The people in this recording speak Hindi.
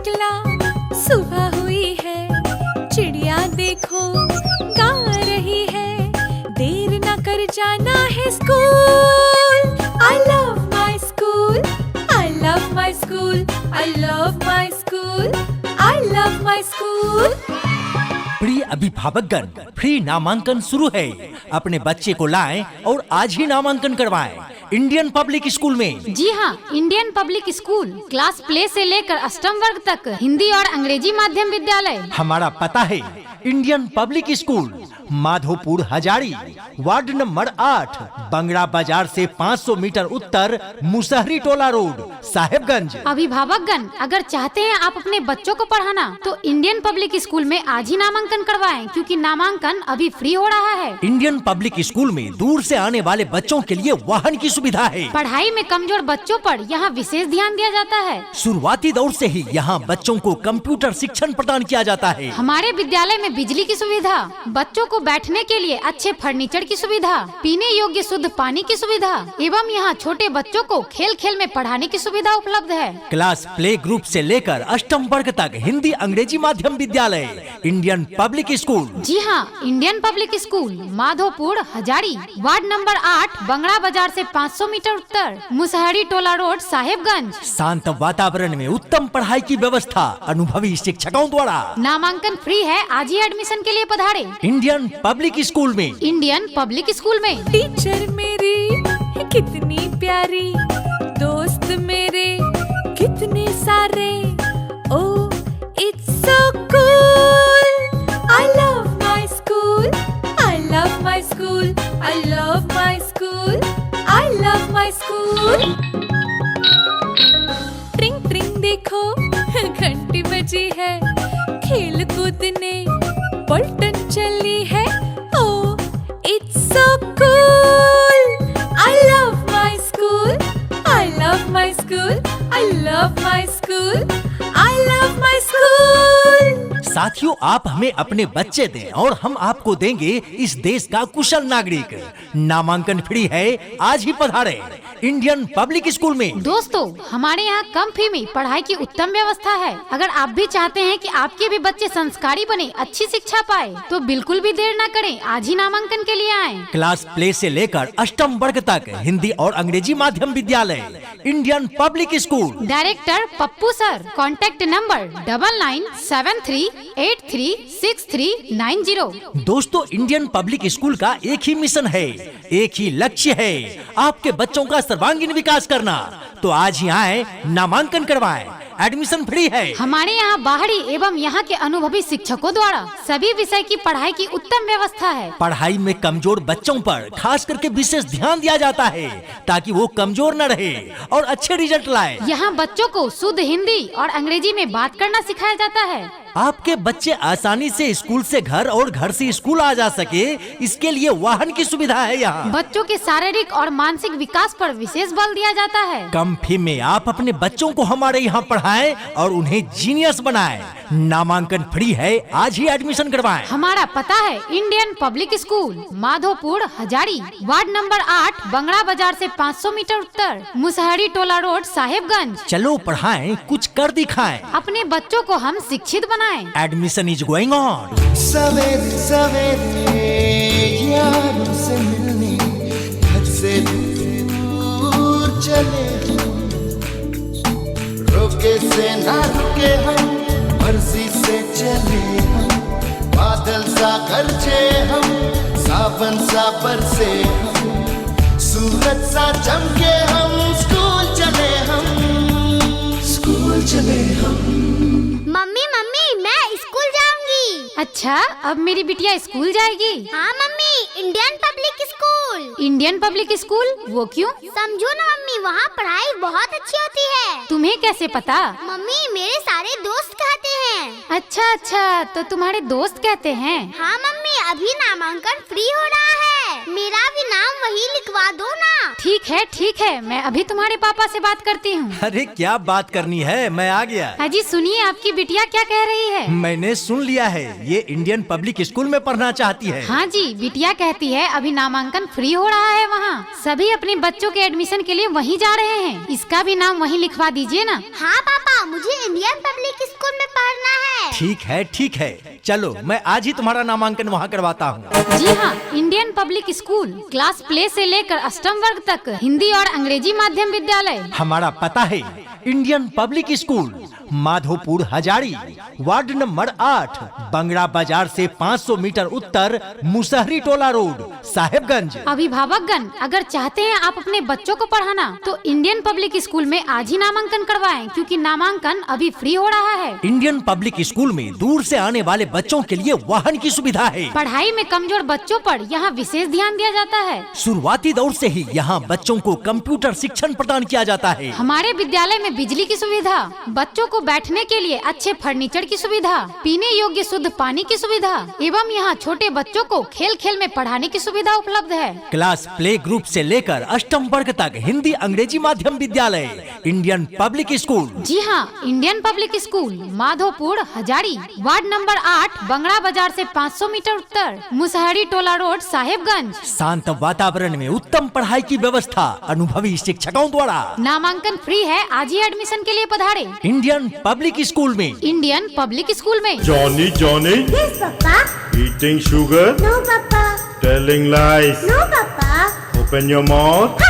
निकला, सुबह हुई है, चिड़िया देखो गा रही है, देर ना कर जाना है school. I love my school, I love my school, I love my school, I love my school। प्रिय अभिभावकगण, फ्री नामांकन शुरू है। अपने बच्चे को लाएं और आज ही नामांकन करवाएं इंडियन पब्लिक स्कूल में। जी हाँ, Indian public school class play से लेकर अष्टम वर्ग तक हिंदी और अंग्रेजी माध्यम विद्यालय। हमारा पता है Indian public school, Madhopur Hazari, ward number 8, Bangra बाजार से 500 मीटर उत्तर, मुसहरी टोला रोड, साहेबगंज। अभिभावकगण, अगर चाहते हैं आप अपने बच्चों को पढ़ाना तो इंडियन पब्लिक स्कूल में आज ही नामांकन करवाएं, क्योंकि नामांकन अभी फ्री हो रहा है। इंडियन पब्लिक स्कूल में दूर से आने वाले बच्चों के लिए वाहन की सुविधा है। पढ़ाई में कमजोर बच्चों पर यहाँ विशेष ध्यान दिया जाता है। शुरुआती दौर से ही यहाँ बच्चों को कंप्यूटर शिक्षण प्रदान किया जाता है। हमारे विद्यालय में बिजली की सुविधा, बच्चों को बैठने के लिए अच्छे फर्नीचर की सुविधा, पीने योग्य शुद्ध पानी की सुविधा एवं यहाँ छोटे बच्चों को खेल खेल में पढ़ाने की सुविधा उपलब्ध है। क्लास प्ले ग्रुप से लेकर अष्टम वर्ग तक हिंदी अंग्रेजी माध्यम विद्यालय इंडियन पब्लिक स्कूल। जी हाँ, Indian public school, Madhopur Hazari, ward number 8, Bangra बाजार से 500 मीटर उत्तर, मुसहरी टोला रोड, साहेबगंज। शांत वातावरण में उत्तम पढ़ाई की व्यवस्था अनुभवी शिक्षकों द्वारा। नामांकन फ्री है, आज ही एडमिशन के लिए पधारे इंडियन पब्लिक स्कूल में। इंडियन पब्लिक स्कूल में। टीचर मेरी कितनी प्यारी, दोस्त मेरे कितने सारे, oh it's so cool. I love my school, I love my school, I love my school, I love my school। ट्रिंग ट्रिंग देखो घंटी बजी है, खेल कूदने पलटन चली है, oh it's so cool. I love my school, I love my school, I love my school, I love my school। साथियों, आप हमें अपने बच्चे दें और हम आपको देंगे इस देश का कुशल नागरिक। नामांकन फ्री है, आज ही पधारें इंडियन पब्लिक स्कूल में। दोस्तों, हमारे यहाँ कम फी में पढ़ाई की उत्तम व्यवस्था है। अगर आप भी चाहते हैं कि आपके भी बच्चे संस्कारी बने, अच्छी शिक्षा पाए, तो बिल्कुल भी देर न करें, आज ही नामांकन के लिए आएं। क्लास प्ले से लेकर अष्टम वर्ग तक हिंदी और अंग्रेजी माध्यम विद्यालय Indian public school. Director Pappu sir. Contact number 9973836390। दोस्तों, इंडियन पब्लिक स्कूल का एक ही मिशन है, एक ही लक्ष्य है, आपके बच्चों का सर्वांगीण विकास करना। तो आज ही आए, नामांकन करवाएं, एडमिशन फ्री है। हमारे यहाँ बाहरी एवं यहाँ के अनुभवी शिक्षकों द्वारा सभी विषय की पढ़ाई की उत्तम व्यवस्था है। पढ़ाई में कमजोर बच्चों पर खास करके विशेष ध्यान दिया जाता है, ताकि वो कमजोर न रहे और अच्छे रिजल्ट लाए। यहाँ बच्चों को शुद्ध हिंदी और अंग्रेजी में बात करना सिखाया जाता है। आपके बच्चे आसानी से स्कूल से घर और घर से स्कूल आ जा सके, इसके लिए वाहन की सुविधा है यहाँ। बच्चों के शारीरिक और मानसिक विकास पर विशेष बल दिया जाता है। कम फी में आप अपने बच्चों को हमारे यहाँ पढ़ाएं और उन्हें जीनियस बनाएं। नामांकन फ्री है, आज ही एडमिशन करवाएं। हमारा पता है Indian public school, Madhopur Hazari, ward number 8, Bangra बाजार से 500 मीटर उत्तर, मुसहरी टोला रोड, साहेबगंज। चलो पढ़ाएं, कुछ कर दिखाएं, अपने बच्चों को हम शिक्षित बनाएं। Admission is going on. सवेरे सवेरे यारों से मिलने घर से दूर चले हम, रोके से ना रुके हम, मर्जी से चले हम, बादल सा गरजे हम, सावन सा बरसे हम, सूरज सा चमके हम, स्कूल चले हम, स्कूल चले हम। मम्मी मम्मी, मैं स्कूल जाऊंगी। अच्छा, अब मेरी बिटिया स्कूल जाएगी? हाँ mummy, Indian public school. Indian public school? वो क्यों? समझो ना मम्मी, वहाँ पढ़ाई बहुत अच्छी होती है। तुम्हें कैसे पता? मम्मी, मेरे सारे दोस्त कहते हैं। अच्छा अच्छा, तो तुम्हारे दोस्त कहते हैं? हाँ मम्मी, अभी नामांकन फ्री हो रहा है, मेरा भी नाम वही लिखवा दो ना। ठीक है, मैं अभी तुम्हारे पापा से बात करती हूँ। अरे क्या बात करनी है, मैं आ गया। हाजी सुनिए, आपकी बिटिया क्या कह रही है? मैंने सुन लिया है, ये इंडियन पब्लिक स्कूल में पढ़ना चाहती है। हाँ जी, बिटिया कहती है अभी नामांकन फ्री हो रहा है वहाँ, सभी अपने बच्चों के एडमिशन के लिए वहीं जा रहे हैं। इसका भी नाम वहीं लिखवा दीजिए ना। हाँ पापा, मुझे इंडियन पब्लिक स्कूल में पढ़ना है। ठीक है, चलो मैं आज ही तुम्हारा नामांकन वहाँ करवाता हूँ। जी हाँ, Indian public school class play से लेकर अष्टम वर्ग तक हिंदी और अंग्रेजी माध्यम विद्यालय। हमारा पता है Indian public school, Madhopur Hazari, ward number 8, Bangra बाजार से 500 मीटर उत्तर, मुसहरी टोला रोड, साहेबगंज। अभिभावकगण अगर चाहते हैं आप अपने बच्चों को पढ़ाना तो इंडियन पब्लिक स्कूल में आज ही नामांकन करवाएं, क्योंकि नामांकन अभी फ्री हो रहा है। इंडियन पब्लिक स्कूल में दूर से आने वाले बच्चों के लिए वाहन की सुविधा है। पढ़ाई में कमजोर बच्चों पर यहाँ विशेष ध्यान दिया जाता है। शुरुआती दौर से ही यहाँ बच्चों को कंप्यूटर शिक्षण प्रदान किया जाता है। हमारे विद्यालय में बिजली की सुविधा, बच्चों को बैठने के लिए अच्छे फर्नीचर की सुविधा, पीने योग्य शुद्ध पानी की सुविधा एवं यहाँ छोटे बच्चों को खेल खेल में पढ़ाने की सुविधा उपलब्ध है। क्लास प्ले ग्रुप से लेकर अष्टम वर्ग तक हिंदी अंग्रेजी माध्यम विद्यालय, इंडियन पब्लिक स्कूल। जी हाँ, Indian public school, Madhopur Hazari, ward number 8, Bangra बाजार से 500 मीटर उत्तर, मुसहरी टोला रोड, साहेबगंज। शांत वातावरण में उत्तम पढ़ाई की व्यवस्था अनुभवी शिक्षकों द्वारा। नामांकन फ्री है, आज ही एडमिशन के लिए पधारे इंडियन पब्लिक स्कूल में। इंडियन पब्लिक स्कूल में। Johnny, Yes, Papa. eating sugar, No, Papa. telling lies, No, Papa. open your mouth,